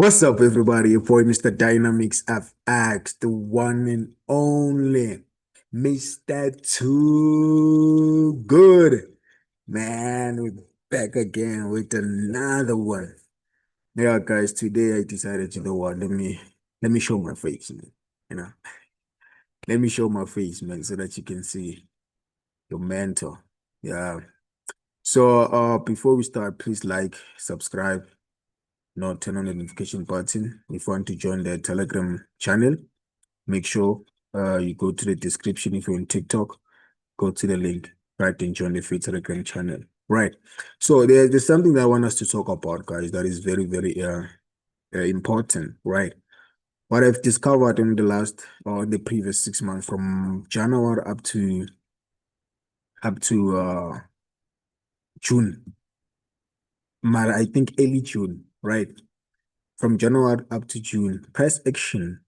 What's up, everybody? Your boy, MrDynamicsFx, the one and only Mr. Too Good. Man, we're back again with another one. Yeah, guys, today I decided, you know what, let me show my face, man. You know, let me show my face, man, so that you can see your mentor. Yeah. So before we start, please like, subscribe, turn on the notification button. If you want to join the Telegram channel, make sure you go to the description. If you're on TikTok, go to the link, right, and join the free Telegram channel. Right. So there's something that I want us to talk about, guys, that is very, very important, right? What I've discovered in the last or the previous 6 months, from January up to June, I think early June, right? From January up to June, price action,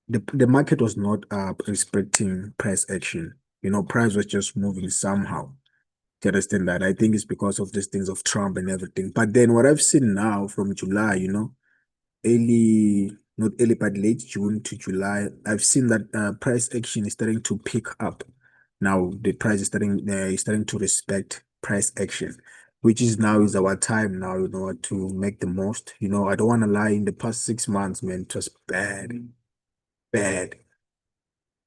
the market was not respecting price action. Price was just moving somehow. Do you understand that? I think it's because of these things of Trump and everything. But then what I've seen now from July, early, not early, but late June to July, I've seen that price action is starting to pick up. Now the price is starting to respect price action, which is now is our time now, to make the most. I don't want to lie. In the past 6 months, man, it was bad, bad,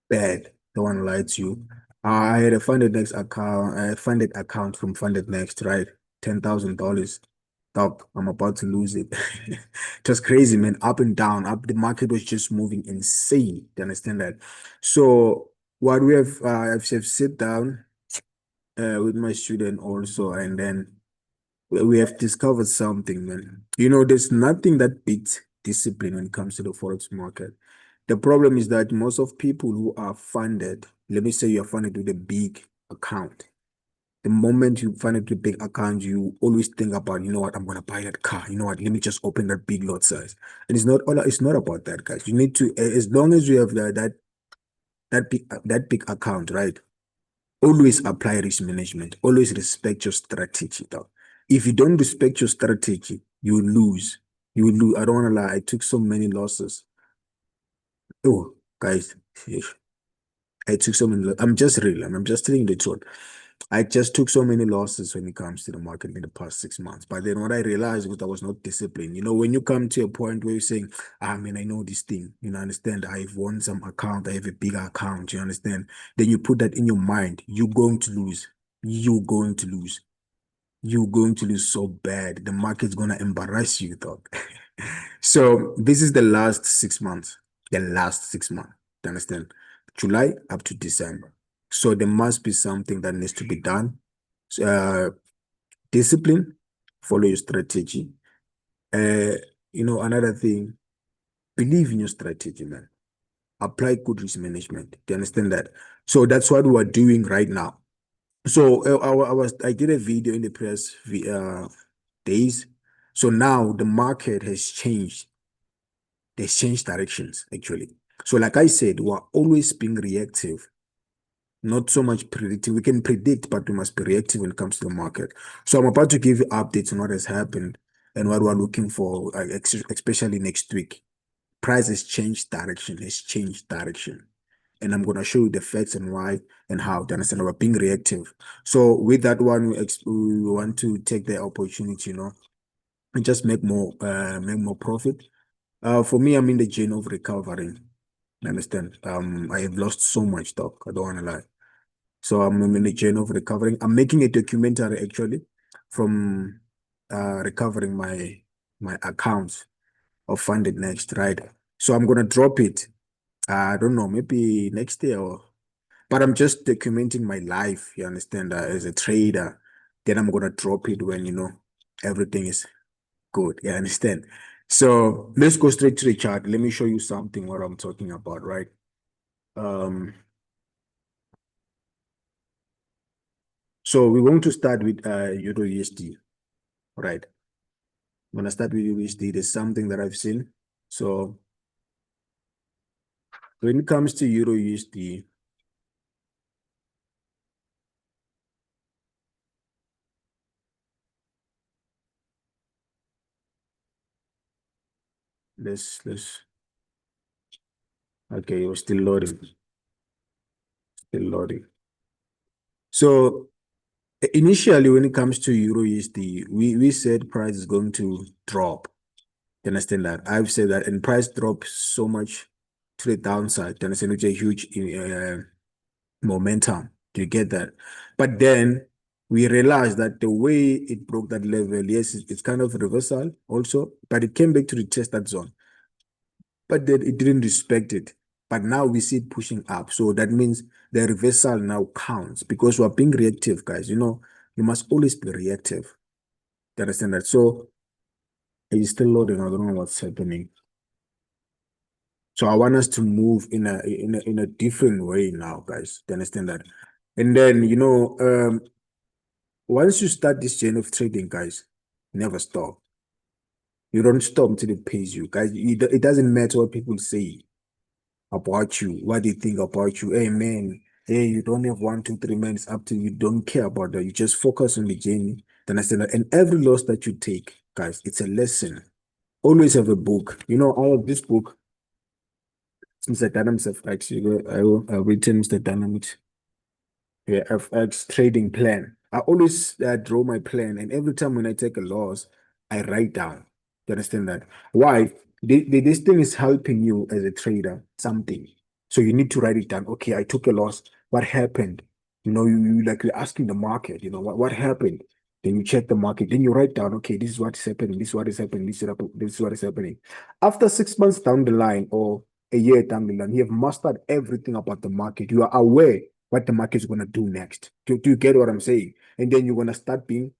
bad. Don't want to lie to you. I had a funded next account, a funded account from funded next, right? $10,000. Stop. I'm about to lose it. It was crazy, man. Up and down. Up. The market was just moving insane. Do you understand that? So what we have, I've sit down with my student also, and then we have discovered something, man. There's nothing that beats discipline when it comes to the forex market. The problem is that most of people who are funded, let me say you're funded with a big account. The moment you fund it with a big account, you always think about, you know what, I'm gonna buy that car. You know what, let me just open that big lot size. And it's not about that, guys. You need to, as long as you have that big account, right? Always apply risk management. Always respect your strategy, dog. If you don't respect your strategy, you will lose. You will lose. I don't want to lie. I took so many losses. Oh, guys, I took so many. I'm just real. I'm just telling you the truth. I just took so many losses when it comes to the market in the past 6 months. But then what I realized was I was not disciplined. When you come to a point where you're saying, man, I know this thing, understand, I've won some account, I have a bigger account, you understand? Then you put that in your mind, you're going to lose. You're going to lose. You're going to lose so bad. The market's gonna embarrass you, dog. So this is the last 6 months. The last 6 months. You understand? July up to December. So there must be something that needs to be done. Uh, Discipline, follow your strategy. Uh, another thing, believe in your strategy, man. Apply good risk management. Do you understand that? So that's what we are doing right now. So I did a video in the press days. So now the market has changed. There's changed directions actually. So like I said, we're always being reactive, not so much predictive. We can predict, but we must be reactive when it comes to the market. So I'm about to give you updates on what has happened and what we're looking for, especially next week. Price has changed direction, And I'm going to show you the facts and why and how to understand we're being reactive. So with that one, we want to take the opportunity, and just make more profit. For me, I'm in the journey of recovering. You understand? I have lost so much stock. I don't want to lie. So I'm in the journey of recovering. I'm making a documentary actually from recovering my accounts of funded next, right? So I'm gonna drop it. I don't know, maybe next year but I'm just documenting my life, you understand, as a trader. Then I'm gonna drop it when everything is good. You understand? So let's go straight to the chart. Let me show you something what I'm talking about, right? Um, so we're going to start with Euro USD, right? I'm gonna start with USD. There's something that I've seen. So when it comes to Euro USD, let's okay, you're still loading. Still loading. So initially, when it comes to Euro USD, we said price is going to drop. You understand that? I've said that, and price dropped so much to the downside. You understand? Which is a huge momentum. Do you get that? But then we realized that the way it broke that level, yes, it's kind of reversal also, but it came back to retest that zone. But then it didn't respect it. But now we see it pushing up. So that means the reversal now counts because we're being reactive, guys. You know, you must always be reactive. Do you understand that? So it's still loading. I don't know what's happening. So I want us to move in a different way now, guys. Do you understand that? And then, you know, once you start this journey of trading, guys, never stop. You don't stop until it pays you, guys. It doesn't matter what people say about you, what they think about you. Hey, man, hey, you don't have 1, 2, 3 men. It's up to you. You don't care about that. You just focus on the journey. Then I said that. And every loss that you take, guys, it's a lesson. Always have a book. You know, I have this book. It's MrDynamicsFx. I've written MrDynamics. Yeah, FX trading plan. I always draw my plan, and every time when I take a loss, I write down. You understand that? Why? This thing is helping you as a trader, something. So you need to write it down. Okay, I took a loss. What happened? You know, you're asking the market, you know, what happened? Then you check the market. Then you write down, okay, this is what is happening. This is what is happening. This is what is happening. After 6 months down the line or a year down the line, you have mastered everything about the market. You are aware what the market is going to do next. Do you get what I'm saying? And then you're going to start being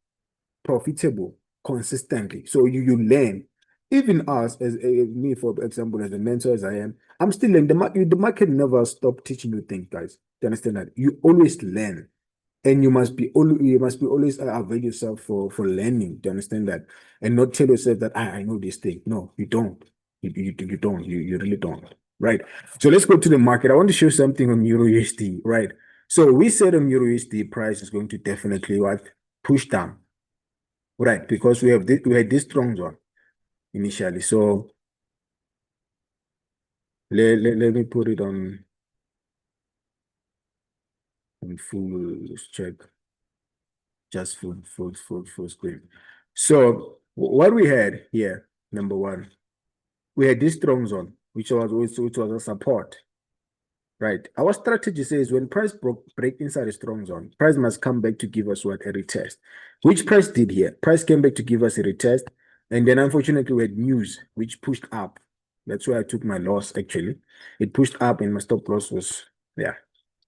profitable consistently. So you learn. Even us, as me, for example, as a mentor as I am, I'm still learning. The market never stop teaching you things, guys. Do you understand that? You always learn. And you must be always avail yourself for learning. Do you understand that? And not tell yourself that I know this thing. No, you don't. You don't. You really don't. Right. So let's go to the market. I want to show something on Euro USD. Right. So we said on Euro USD price is going to definitely what push down. Right. Because we had this strong zone initially. So let me put it on full. Let's check. Just full screen. So what we had here, number one, we had this strong zone, which was a support, right? Our strategy says when price break inside a strong zone, price must come back to give us what a retest, which price did here. Price came back to give us a retest, and then unfortunately we had news which pushed up. That's why I took my loss. Actually, it pushed up, and my stop loss was yeah,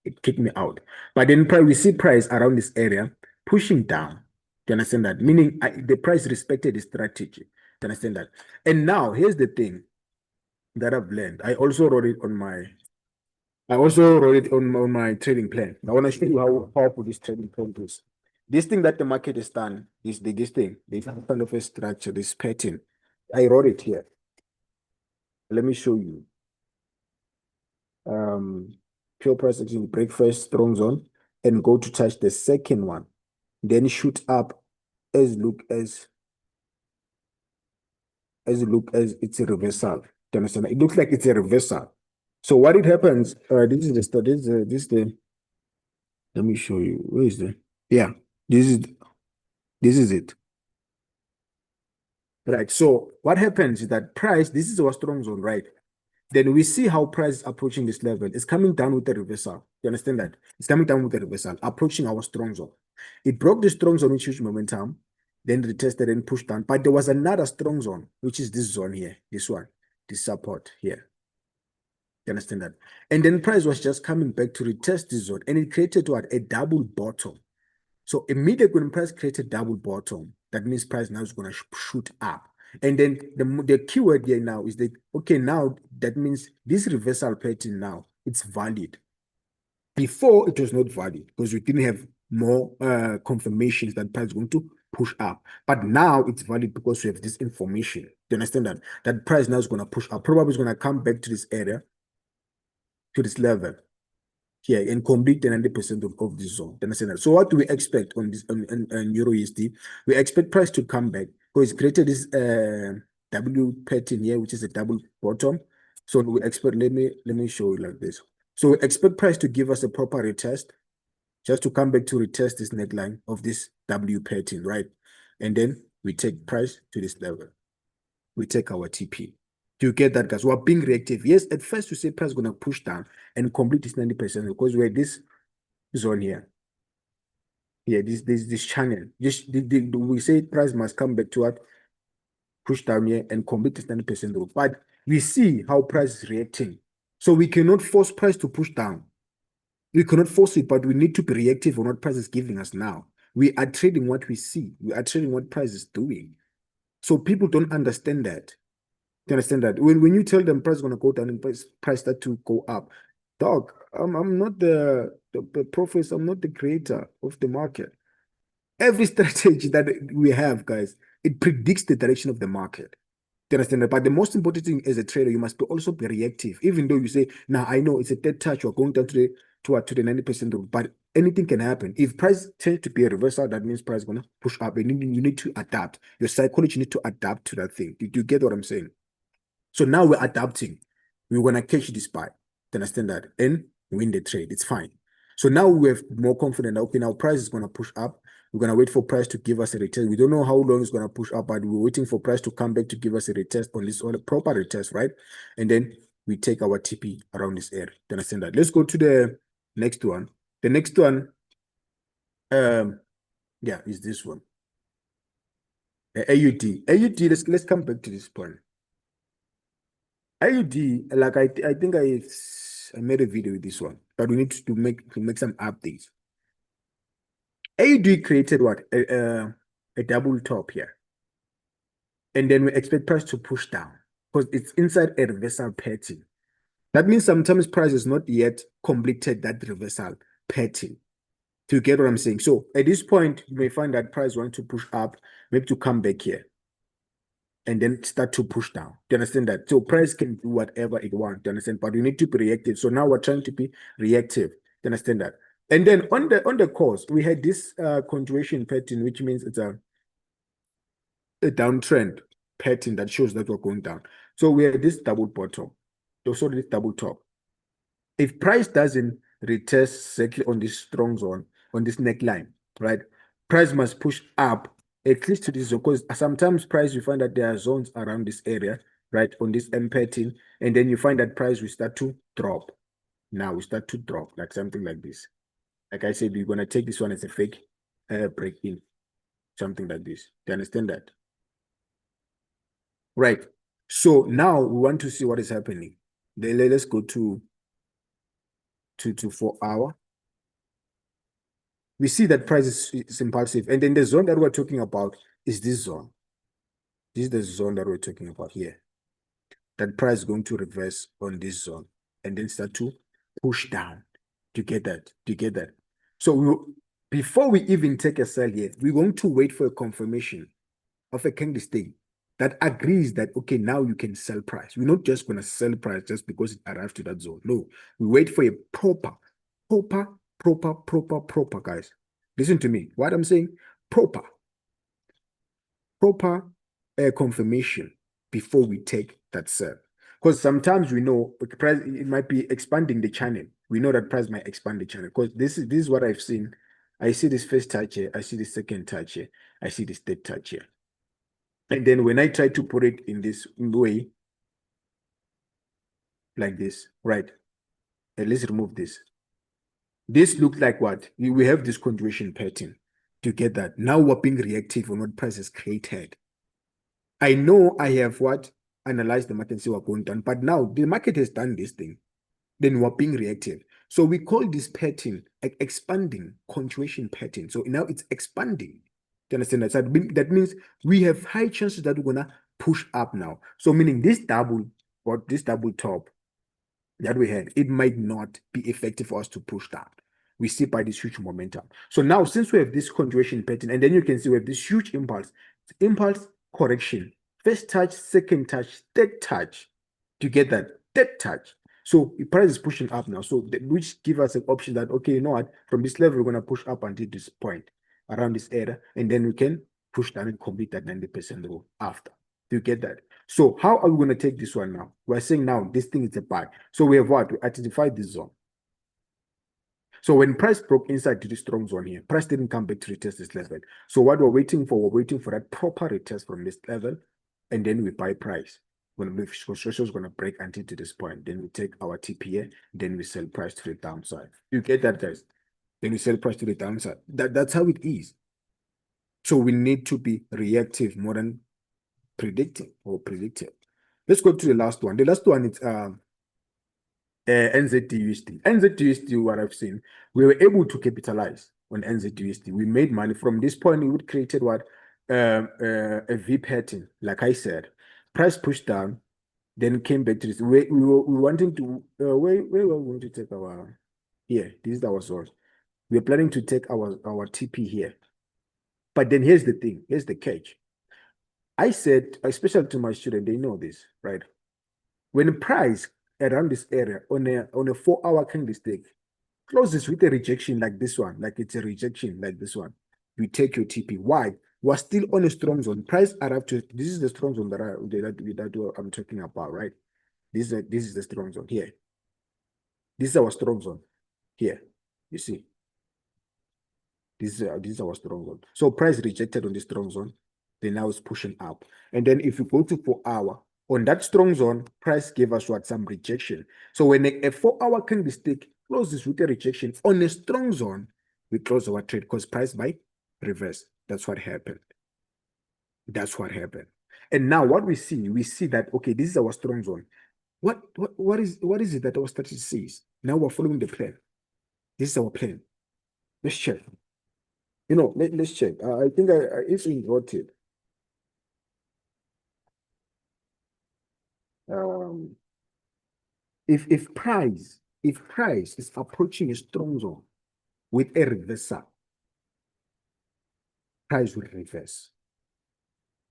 it kicked me out. But then we see price around this area pushing down. Do you understand that? Meaning the price respected the strategy. Do you understand that? And now here's the thing that I've learned. I also wrote it on my trading plan. I want to show you how powerful this trading plan is. This thing that the market has done is this thing, this kind of a structure, this pattern. I wrote it here. Let me show you. Pure price action, break first strong zone and go to touch the second one, then shoot up as look as it's a reversal. Do you understand? It looks like it's a reversal. So what it happens, this is the study, this is the let me show you. Where is the yeah, this is it. Right. So what happens is that price, this is our strong zone, right? Then we see how price is approaching this level. It's coming down with the reversal. You understand that? It's coming down with the reversal, approaching our strong zone. It broke the strong zone, which huge momentum, then retested and pushed down. But there was another strong zone, which is this zone here, this one, this support here. You understand that? And then price was just coming back to retest this zone, and it created what? A double bottom. So immediately when price created double bottom, that means price now is going to shoot up. And then the keyword here now is that, okay, now that means this reversal pattern now, it's valid. Before it was not valid because we didn't have more confirmations that price is going to push up. But now it's valid because we have this information. Do you understand that? That price now is going to push up. Probably is going to come back to this area, to this level here and complete the 90% of this zone. Understand that? So what do we expect on this on Euro USD? We expect price to come back because it's created this W pattern here, which is a double bottom. So we expect, let me show you like this. So we expect price to give us a proper retest, just to come back to retest this neckline of this W pattern, right? And then we take price to this level. We take our TP. Do you get that, guys? We're being reactive. Yes, at first we say price is going to push down and complete this 90% because we're this zone here. Yeah, this channel. We say price must come back to what? Push down here and complete this 90% row. But we see how price is reacting. So we cannot force price to push down. We cannot force it, but we need to be reactive on what price is giving us now. We are trading what we see. We are trading what price is doing. So people don't understand that. You understand that? When you tell them price is going to go down and price start to go up, dog, I'm not the professor, I'm not the creator of the market. Every strategy that we have, guys, it predicts the direction of the market. Do you understand that? But the most important thing as a trader, you must also be reactive. Even though you say, now I know it's a dead touch, you're going down to the 90% rule, but anything can happen. If price tends to be a reversal, that means price is going to push up. And you need to adapt. Your psychology need to adapt to that thing. Do you get what I'm saying? So now we're adapting. We're going to catch this buy. Do you understand that? And win the trade. It's fine. So now we're more confident. Okay, now price is going to push up. We're going to wait for price to give us a retest. We don't know how long it's going to push up, but we're waiting for price to come back to give us a retest on this, on a proper retest, right? And then we take our TP around this area. Do you understand that? Let's go to the next one. The next one, yeah, is this one. AUD. AUD, let's come back to this point. AUD, like I think I made a video with this one, but we need to make some updates. AUD created what? A double top here. And then we expect price to push down because it's inside a reversal pattern. That means sometimes price is not yet completed that reversal pattern. Do you get what I'm saying? So at this point, you may find that price wants to push up, maybe to come back here and then start to push down. Do you understand that? So price can do whatever it wants. Do you understand? But we need to be reactive. So now we're trying to be reactive. Do you understand that? And then on the course, we had this continuation pattern, which means it's a downtrend pattern that shows that we're going down. So we had this double bottom. Also this double top. If price doesn't retest exactly on this strong zone, on this neckline, right? Price must push up at least to this zone, because sometimes price, you find that there are zones around this area, right, on this M pattern, and then you find that price will start to drop. Now we start to drop, like something like this. Like I said, we're going to take this one as a fake break in, something like this. Do you understand that? Right. So now we want to see what is happening. Then let's go to 4 hour. We see that price is impulsive. And then the zone that we're talking about is this zone. This is the zone that we're talking about here. That price is going to reverse on this zone and then start to push down. Do you get that? Do you get that? So before we even take a sell here, we're going to wait for a confirmation of a candlestick that agrees that, okay, now you can sell price. We're not just going to sell price just because it arrived to that zone. No, we wait for a proper, guys. Listen to me. What I'm saying, proper confirmation before we take that sell. Because sometimes we know the price, it might be expanding the channel. We know that price might expand the channel because this is what I've seen. I see this first touch here. I see the second touch here. I see this third touch here. And then when I try to put it in this way, like this, right? And let's remove this. This looks like what? We have this continuation pattern. To get that. Now we're being reactive on what price is created. I know I have what? Analyzed the market and see we're going down. But now the market has done this thing. Then we're being reactive. So we call this pattern expanding continuation pattern. So now it's expanding. Do you understand that? So that means we have high chances that we're gonna push up now. So meaning this double or this double top that we had, it might not be effective for us to push down. We see by this huge momentum. So now since we have this continuation pattern, and then you can see we have this huge impulse correction, first touch, second touch, third touch. Do you get that? Third touch. So the price is pushing up now. So which give us an option that, okay, you know what, from this level, we're going to push up until this point, around this area, and then we can push down and complete that 90% rule after. You get that? So how are we going to take this one now? We're saying now this thing is a buy. So we have what? We identified this zone. So when price broke inside to the strong zone here, price didn't come back to retest this level. So what we're waiting for, we're waiting for that proper retest from this level, and then we buy price. When the social is going to break until to this point, then we take our TPA, then we sell price to the downside. You get that, guys? Then we sell price to the downside. That's how it is. So we need to be reactive more than predictive or predictive. Let's go to the last one. The last one is NZD-USD. NZD-USD, what I've seen, we were able to capitalize on NZD-USD. We made money from this point. We would created what a V pattern, like I said. Price pushed down, then came back to this. We were wanting to where we were going to take our here. This is our source. We're planning to take our TP here. But then here's the thing. Here's the catch. I said, especially to my students, they know this, right? When the price around this area on a 4-hour candlestick closes with a rejection like this one, like it's a rejection like this one, you take your TP. Why? We're still on a strong zone. Price arrived to this is the strong zone that I'm talking about, right? This is the strong zone here. This is our strong zone here. You see, this is our strong zone. So price rejected on this strong zone. Then now it's pushing up. And then if you go to 4-hour, on that strong zone, price gave us what? Some rejection. So when a 4-hour candlestick closes with a rejection on a strong zone, we close our trade because price might reverse. That's what happened. That's what happened. And now what we see that, okay, this is our strong zone. What is it that our strategy says? Now we're following the plan. This is our plan. Let's check. Let's check. I think if we wrote it, if price is approaching a strong zone with a reversal, price will reverse.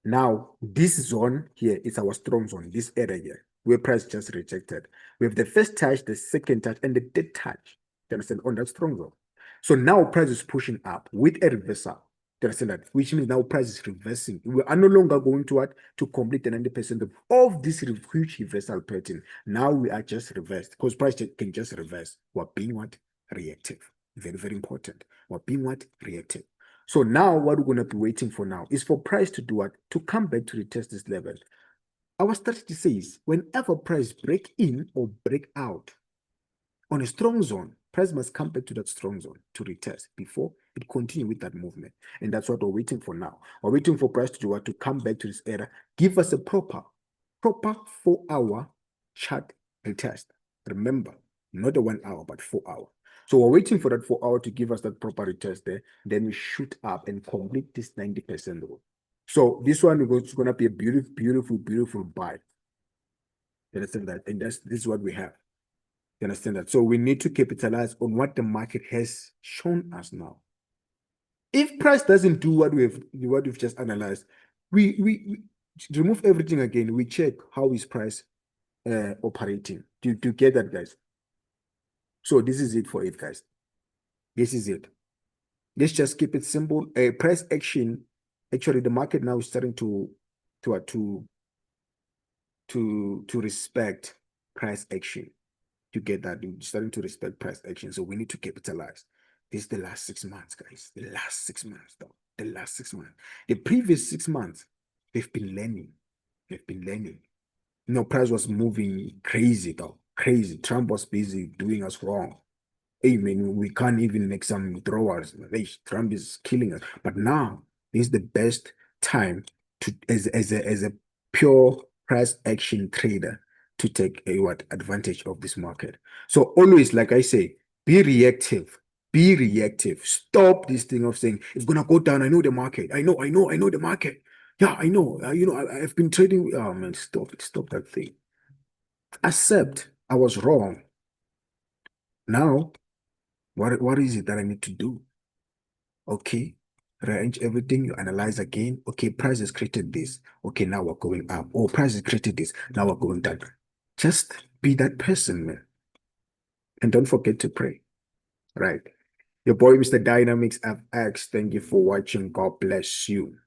Now this zone here is our strong zone, this area here where price just rejected. We have the first touch, the second touch, and the third touch. You understand? On that strong zone. So now price is pushing up with a reversal. You understand that? Which means now price is reversing. We are no longer going to what? To complete the 90% of this huge reversal pattern. Now we are just reversed because price can just reverse. We're being what? Reactive. Very, very important. We're being what? Reactive. So now what we're going to be waiting for now is for price to do what? To come back to retest this level. Our strategy says whenever price break in or break out on a strong zone, price must come back to that strong zone to retest before it continue with that movement. And that's what we're waiting for now. We're waiting for price to do what? To come back to this area, give us a proper 4-hour chart retest. Remember, not the 1 hour, but 4 hour. So we're waiting for that 4 hour to give us that proper retest there. Then we shoot up and complete this 90% rule. So this one is going to be a beautiful, beautiful, beautiful buy. You understand that? And this is what we have. You understand that? So we need to capitalize on what the market has shown us now. If price doesn't do what we've just analyzed, we remove everything again. We check how is price operating. Do you get that, guys? So this is it for it, guys. This is it. Let's just keep it simple. Price action. Actually, the market now is starting to respect price action. You get that? You're starting to respect price action. So we need to capitalize. This is the last 6 months, guys. The last 6 months, though. The last 6 months. The previous 6 months, they've been learning. They've been learning. Price was moving crazy, though. Crazy. Trump was busy doing us wrong. Hey, man, we can't even make some withdrawals. Hey, Trump is killing us. But now, this is the best time to, as a pure price action trader, to take advantage of this market. So always, like I say, be reactive. Be reactive. Stop this thing of saying it's gonna go down. I know the market. I know the market. Yeah, I know. I've been trading. Oh man, stop it. Stop that thing. Accept I was wrong. Now, what is it that I need to do? Okay, rearrange everything, you analyze again. Okay, price has created this. Okay, now we're going up. Oh, price has created this. Now we're going down. Just be that person, man. And don't forget to pray. Right. Your boy, Mr. Dynamics FX. Thank you for watching. God bless you.